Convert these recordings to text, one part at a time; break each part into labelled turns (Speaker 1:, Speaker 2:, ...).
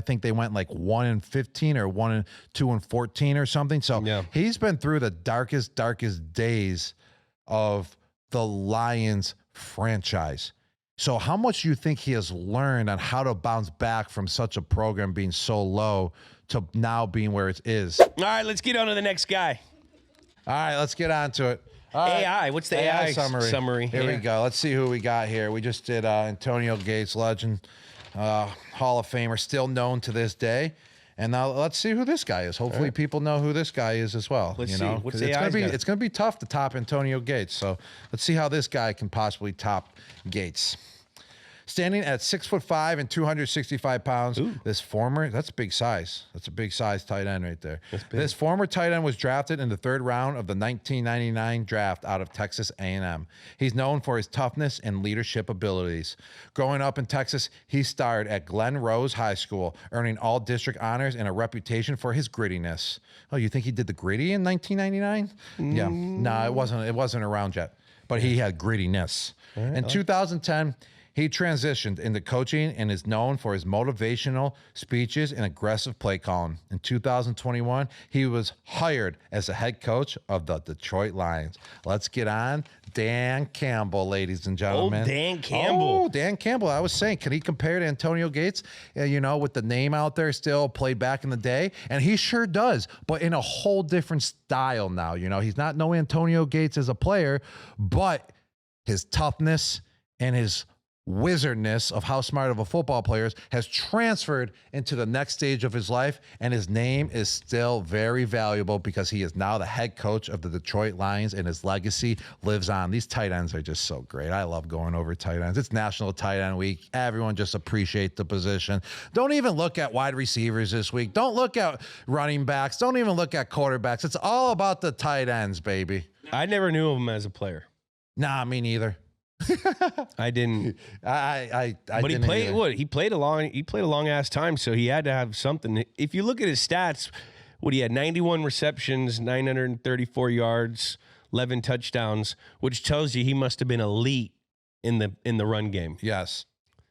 Speaker 1: think they went like 1-15 or 2-14 or something. So he's been through the darkest days of the Lions franchise. So how much do you think he has learned on how to bounce back from such a program being so low to now being where it is?
Speaker 2: All right, let's get on to the next guy.
Speaker 1: All right, let's get on to it. All
Speaker 2: AI,
Speaker 1: right.
Speaker 2: what's the AI summary?
Speaker 1: Here we go. Let's see who we got here. We just did Antonio Gates, legend, Hall of Famer, still known to this day. And now let's see who this guy is. Hopefully people know who this guy is as well.
Speaker 2: Let's see. What's
Speaker 1: it's gonna be tough to top Antonio Gates. So let's see how this guy can possibly top Gates. Standing at 6'5" and 265 pounds, that's a big size. That's a big size tight end right there. This former tight end was drafted in the 3rd round of the 1999 draft out of Texas A&M. He's known for his toughness and leadership abilities. Growing up in Texas, he starred at Glen Rose High School, earning all district honors and a reputation for his grittiness. Oh, you think he did the gritty in 1999? Yeah, no, it wasn't around yet, but he had grittiness. In 2010, he transitioned into coaching and is known for his motivational speeches and aggressive play calling. In 2021, he was hired as the head coach of the Detroit Lions. Let's get on Dan Campbell, ladies and gentlemen.
Speaker 2: Oh, Dan Campbell.
Speaker 1: Oh, Dan Campbell. I was saying, can he compare to Antonio Gates? With the name out there still played back in the day? And he sure does, but in a whole different style now. He's not no Antonio Gates as a player, but his toughness and his wizardness of how smart of a football player is has transferred into the next stage of his life, and his name is still very valuable because he is now the head coach of the Detroit Lions, and his legacy lives on. These tight ends are just so great. I love going over tight ends. It's National Tight End Week. Everyone just appreciate the position. Don't even look at wide receivers this week. Don't look at running backs. Don't even look at quarterbacks. It's all about the tight ends, baby.
Speaker 2: I never knew him as a player.
Speaker 1: Nah, me neither.
Speaker 2: I didn't.
Speaker 1: But
Speaker 2: he played either. He played a long ass time, so he had to have something. If you look at his stats, he had 91 receptions, 934 yards, 11 touchdowns, which tells you he must have been elite in the run game.
Speaker 1: Yes,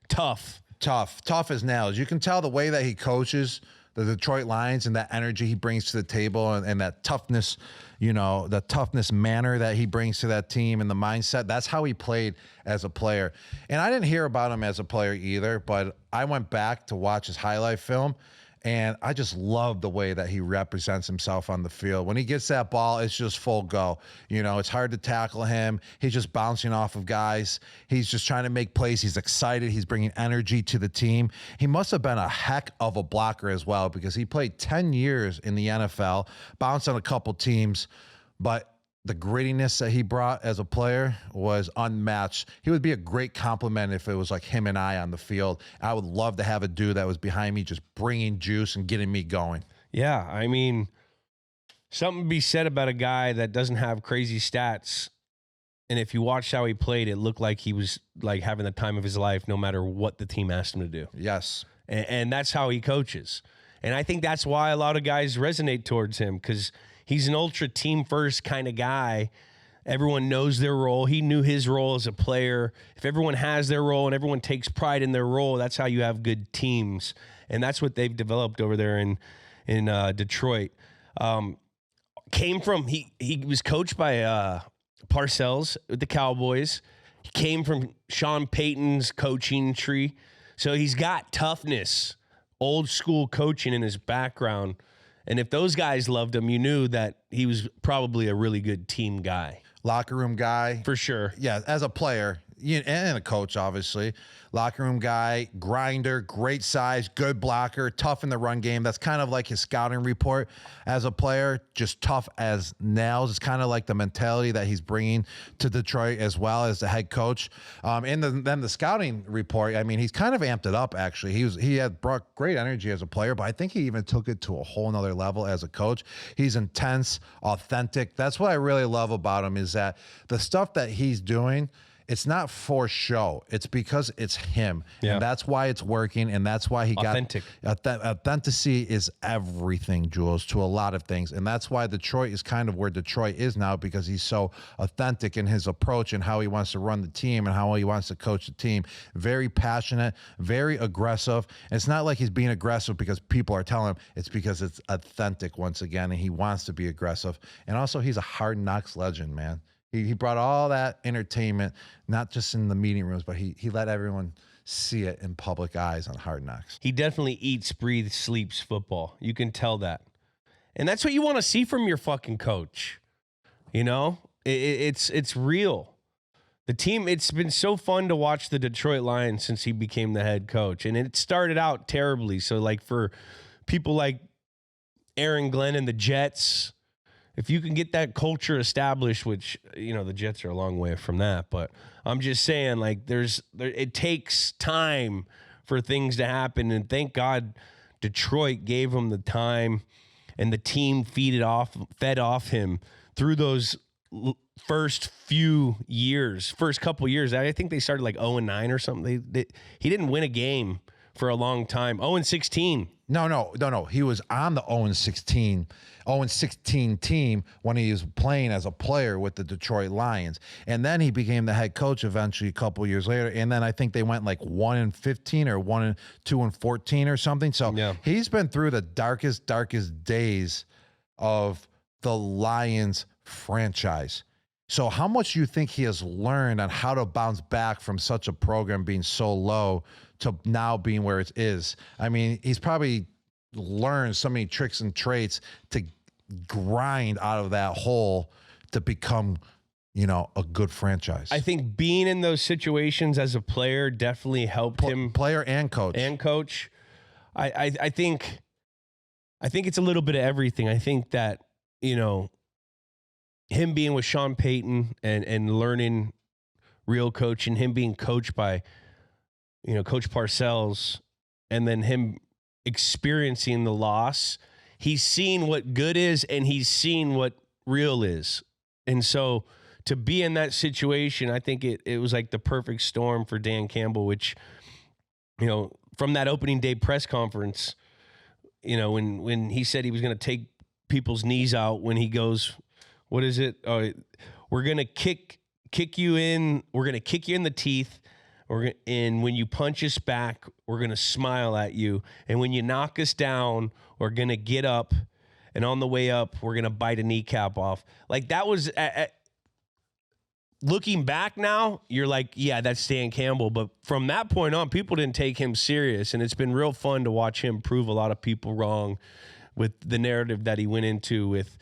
Speaker 2: tough
Speaker 1: as nails. You can tell the way that he coaches the Detroit Lions and that energy he brings to the table and that toughness, the toughness manner that he brings to that team and the mindset. That's how he played as a player. And I didn't hear about him as a player either, but I went back to watch his highlight film, and I just love the way that he represents himself on the field. When he gets that ball, it's just full go. It's hard to tackle him. He's just bouncing off of guys. He's just trying to make plays. He's excited. He's bringing energy to the team. He must have been a heck of a blocker as well, because he played 10 years in the NFL, bounced on a couple teams, but the grittiness that he brought as a player was unmatched. He would be a great compliment if it was like him and I on the field. I would love to have a dude that was behind me just bringing juice and getting me going.
Speaker 2: Yeah, I mean, something to be said about a guy that doesn't have crazy stats. And if you watched how he played, it looked like he was like having the time of his life no matter what the team asked him to do.
Speaker 1: Yes.
Speaker 2: And that's how he coaches. And I think that's why a lot of guys resonate towards him, because he's an ultra team first kind of guy. Everyone knows their role. He knew his role as a player. If everyone has their role and everyone takes pride in their role, that's how you have good teams. And that's what they've developed over there in Detroit. He was coached by Parcells with the Cowboys. He came from Sean Payton's coaching tree. So he's got toughness, old school coaching in his background. And if those guys loved him, you knew that he was probably a really good team guy.
Speaker 1: Locker room guy.
Speaker 2: For sure.
Speaker 1: Yeah, as a player and a coach, obviously. Locker room guy, grinder, great size, good blocker, tough in the run game. That's kind of like his scouting report as a player, just tough as nails. It's kind of like the mentality that he's bringing to Detroit as well as the head coach. And then the scouting report, I mean, he's kind of amped it up, actually. He had brought great energy as a player, but I think he even took it to a whole nother level as a coach. He's intense, authentic. That's what I really love about him, is that the stuff that he's doing it's not for show. It's because it's him.
Speaker 2: Yeah.
Speaker 1: And that's why it's working. And that's why he
Speaker 2: Authentic.
Speaker 1: got authenticity is everything, Jules, to a lot of things. And that's why Detroit is kind of where Detroit is now, because he's so authentic in his approach and how he wants to run the team and how he wants to coach the team. Very passionate, very aggressive. And it's not like he's being aggressive because people are telling him. It's because it's authentic once again, and he wants to be aggressive. And also, he's a Hard Knocks legend, man. He brought all that entertainment, not just in the meeting rooms, but he let everyone see it in public eyes on Hard Knocks.
Speaker 2: He definitely eats, breathes, sleeps football. You can tell that. And that's what you want to see from your fucking coach. You know, it's real. The team, it's been so fun to watch the Detroit Lions since he became the head coach. And it started out terribly. So, like, for people like Aaron Glenn and the Jets, if you can get that culture established, which, you know, the Jets are a long way from that, but I'm just saying, like, it takes time for things to happen. And thank God Detroit gave him the time, and the team fed off him through those first couple years. I think they started like 0-9 or something. He didn't win a game for a long time. 0-16.
Speaker 1: No. He was on the 0-16 team when he was playing as a player with the Detroit Lions. And then he became the head coach eventually a couple of years later. And then I think they went like 1-15 or 2-14 or something. So he's been through the darkest days of the Lions franchise. So how much do you think he has learned on how to bounce back from such a program being so low to now being where it is? I mean, he's probably learned so many tricks and traits to grind out of that hole to become, you know, a good franchise.
Speaker 2: I think being in those situations as a player definitely helped him.
Speaker 1: Player and coach.
Speaker 2: I think it's a little bit of everything. I think that, you know, him being with Sean Payton and learning real coaching, him being coached by, you know, Coach Parcells, and then him experiencing the loss, he's seen what good is and he's seen what real is. And so to be in that situation, I think it was like the perfect storm for Dan Campbell, which, you know, from that opening day press conference, you know, when he said he was going to take people's knees out, when he goes, what is it? We're going to kick you in. We're going to kick you in the teeth. And when you punch us back, we're going to smile at you. And when you knock us down, we're going to get up. And on the way up, we're going to bite a kneecap off. Like, that was, looking back now, you're like, yeah, that's Dan Campbell. But from that point on, people didn't take him serious. And it's been real fun to watch him prove a lot of people wrong with the narrative that he went into with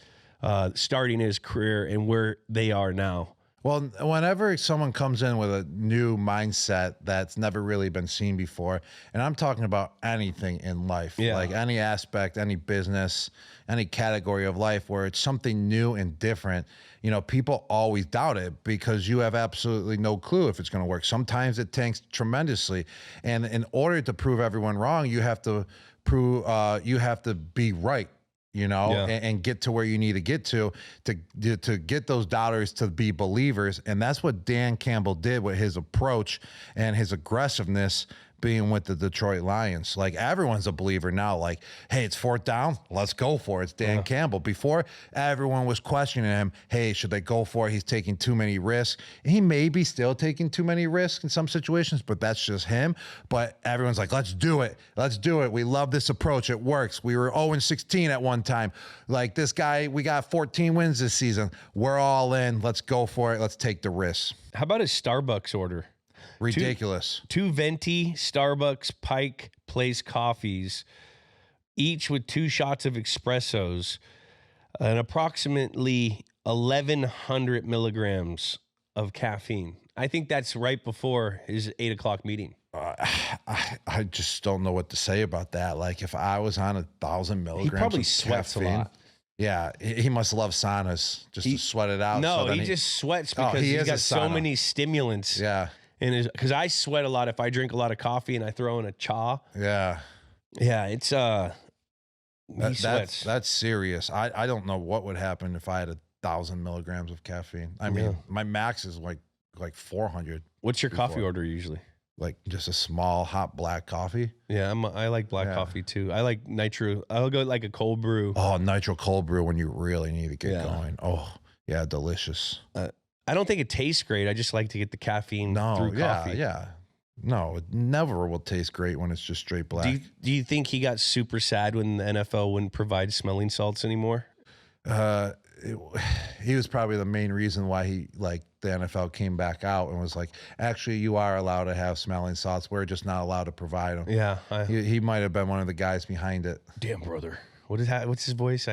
Speaker 2: starting his career and where they are now.
Speaker 1: Well, whenever someone comes in with a new mindset that's never really been seen before, and I'm talking about anything in life, like any aspect, any business, any category of life where it's something new and different, you know, people always doubt it because you have absolutely no clue if it's going to work. Sometimes it tanks tremendously. And in order to prove everyone wrong, you have to be right. You know, and get to where you need to get to get those doubters to be believers. And that's what Dan Campbell did with his approach and his aggressiveness being with the Detroit Lions. Like, everyone's a believer now. Like, hey, it's 4th down. Let's go for it. It's Dan Campbell. Before, everyone was questioning him. Hey, should they go for it? He's taking too many risks. He may be still taking too many risks in some situations, but that's just him. But everyone's like, let's do it. Let's do it. We love this approach. It works. We were 0-16 at one time. Like, this guy, we got 14 wins this season. We're all in. Let's go for it. Let's take the risks.
Speaker 2: How about his Starbucks order?
Speaker 1: Ridiculous.
Speaker 2: Two venti Starbucks Pike Place coffees, each with 2 shots of espressos, and approximately 1,100 milligrams of caffeine. I think that's right before his 8 o'clock meeting.
Speaker 1: I just don't know what to say about that. Like, if I was on 1,000 milligrams,
Speaker 2: he probably
Speaker 1: of
Speaker 2: sweats
Speaker 1: caffeine,
Speaker 2: a lot.
Speaker 1: Yeah, he must love saunas just to sweat it out.
Speaker 2: No, he just sweats because he's got so many stimulants.
Speaker 1: Yeah.
Speaker 2: Because I sweat a lot if I drink a lot of coffee and I throw in a cha.
Speaker 1: Yeah.
Speaker 2: Yeah, it's he sweats.
Speaker 1: That's serious. I don't know what would happen if I had 1,000 milligrams of caffeine. I mean, my max is like like 400.
Speaker 2: What's your coffee order usually?
Speaker 1: Like just a small hot black coffee.
Speaker 2: Yeah, I like black coffee too. I like nitro. I'll go like a cold brew.
Speaker 1: Oh, nitro cold brew when you really need to get going. Oh, yeah, delicious.
Speaker 2: I don't think it tastes great. I just like to get the caffeine through coffee.
Speaker 1: Yeah. No, it never will taste great when it's just straight black.
Speaker 2: Do you think he got super sad when the NFL wouldn't provide smelling salts anymore?
Speaker 1: He was probably the main reason why the NFL came back out and was like, actually, you are allowed to have smelling salts. We're just not allowed to provide them.
Speaker 2: Yeah.
Speaker 1: He might have been one of the guys behind it.
Speaker 2: Damn, brother. What's his voice?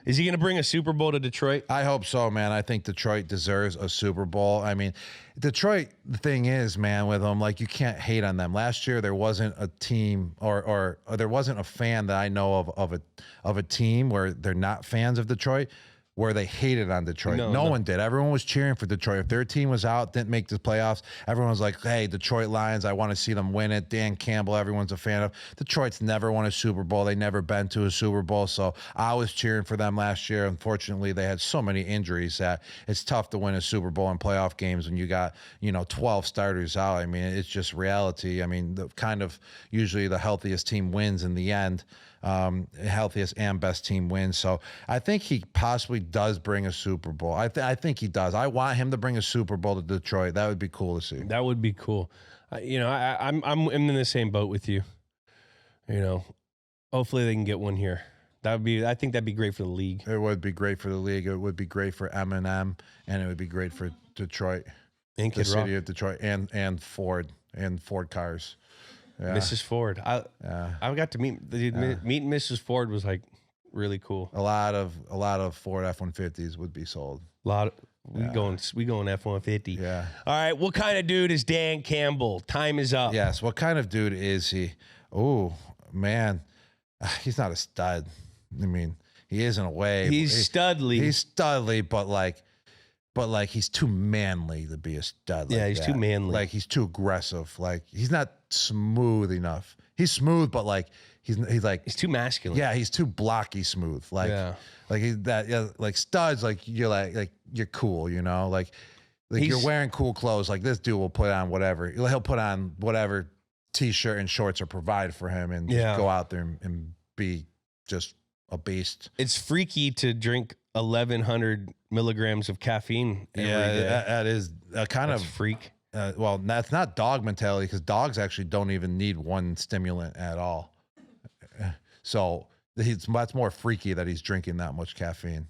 Speaker 2: Is he going to bring a Super Bowl to Detroit?
Speaker 1: I hope so, man. I think Detroit deserves a Super Bowl. I mean, Detroit, the thing is, man, with them, like, you can't hate on them. Last year, there wasn't a team or there wasn't a fan that I know of a team where they're not fans of Detroit, where they hated on Detroit. No one did. Everyone was cheering for Detroit. If their team was out, didn't make the playoffs, everyone was like, hey, Detroit Lions, I want to see them win it. Dan Campbell, everyone's a fan of. Detroit's never won a Super Bowl. They never been to a Super Bowl, so I was cheering for them last year. Unfortunately, they had so many injuries that it's tough to win a Super Bowl in playoff games when you got, 12 starters out. I mean, it's just reality. I mean, usually the healthiest team wins in the end. Healthiest and best team wins. So I think he possibly does bring a Super Bowl. I think he does. I want him to bring a Super Bowl to Detroit. That would be cool to see.
Speaker 2: That would be cool. I'm in the same boat with you. Hopefully they can get one here. I think that'd be great for the league.
Speaker 1: It would be great for the league. It would be great for Eminem, and it would be great for Detroit,
Speaker 2: and
Speaker 1: the city of Detroit, and Ford cars. Yeah.
Speaker 2: Mrs. Ford. I got to meet Mrs. Ford was like really cool.
Speaker 1: A lot of Ford F-150s would be sold.
Speaker 2: We going F-150.
Speaker 1: Yeah.
Speaker 2: All right. What kind of dude is Dan Campbell? Time is up.
Speaker 1: Yes. What kind of dude is he? Oh man, he's not a stud. I mean, he is in a way.
Speaker 2: He's studly.
Speaker 1: He's studly, but he's too manly to be a stud.
Speaker 2: Yeah, he's too manly.
Speaker 1: Like he's too aggressive. Like he's not smooth enough. He's smooth, but like he's
Speaker 2: too masculine.
Speaker 1: Yeah, he's too blocky smooth. Like like studs. Like you're cool. Like you're wearing cool clothes. Like this dude will put on whatever. He'll put on whatever t-shirt and shorts are provided for him, and just go out there and be just a beast.
Speaker 2: It's freaky to drink 1,100 milligrams of caffeine every day.
Speaker 1: That is kind of
Speaker 2: freak.
Speaker 1: Well, that's not dog mentality, because dogs actually don't even need one stimulant at all. So that's more freaky that he's drinking that much caffeine.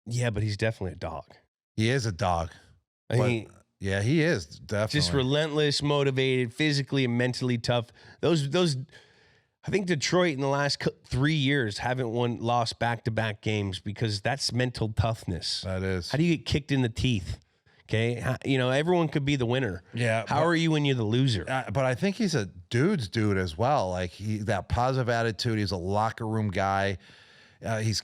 Speaker 2: Yeah, but he's definitely a dog.
Speaker 1: He is a dog. Yeah, he is definitely
Speaker 2: just relentless, motivated, physically and mentally tough. Those. I think Detroit in the last 3 years haven't lost back-to-back games because that's mental toughness.
Speaker 1: That is.
Speaker 2: How do you get kicked in the teeth? Okay, everyone could be the winner.
Speaker 1: Yeah.
Speaker 2: How are you when you're the loser?
Speaker 1: But I think he's a dude's dude as well. Like that positive attitude. He's a locker room guy. He's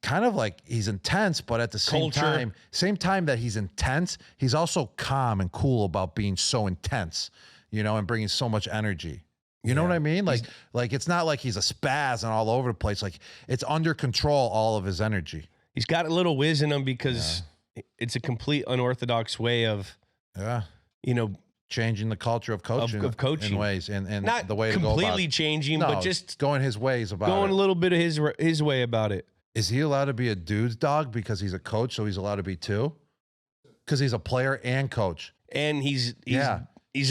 Speaker 1: kind of like, he's intense, but at the same time that he's intense, he's also calm and cool about being so intense, and bringing so much energy. You know what I mean? Like it's not like he's a spaz and all over the place. Like it's under control, all of his energy.
Speaker 2: He's got a little whiz in him because it's a complete unorthodox way of,
Speaker 1: changing the culture of coaching, in ways, and
Speaker 2: not
Speaker 1: the way to go about it.
Speaker 2: Completely changing, but just
Speaker 1: going his ways about
Speaker 2: going
Speaker 1: it.
Speaker 2: a little bit of his way about it.
Speaker 1: Is he allowed to be a dude's dog because he's a coach? So he's allowed to be two? Because he's a player and coach.
Speaker 2: And he's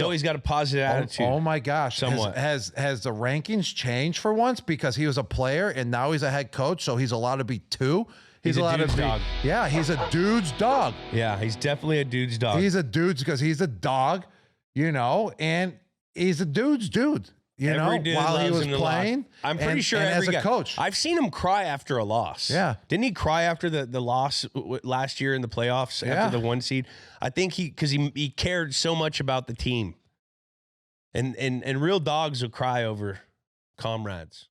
Speaker 2: always got a positive attitude.
Speaker 1: Oh my gosh.
Speaker 2: Somewhat.
Speaker 1: Has the rankings changed for once because he was a player and now he's a head coach, so he's allowed to be two?
Speaker 2: He's
Speaker 1: allowed
Speaker 2: a dude's
Speaker 1: to be
Speaker 2: dog.
Speaker 1: Yeah, he's a dude's dog.
Speaker 2: Yeah, he's definitely a dude's dog.
Speaker 1: He's a dude's because he's a dog, and he's a dude's dude.
Speaker 2: Every dude
Speaker 1: while he was
Speaker 2: loves him
Speaker 1: playing.
Speaker 2: I'm pretty sure every
Speaker 1: as
Speaker 2: guy.
Speaker 1: a coach.
Speaker 2: I've seen him cry after a loss.
Speaker 1: Yeah.
Speaker 2: Didn't he cry after the loss last year in the playoffs after the 1 seed? I think because he cared so much about the team. And real dogs will cry over comrades.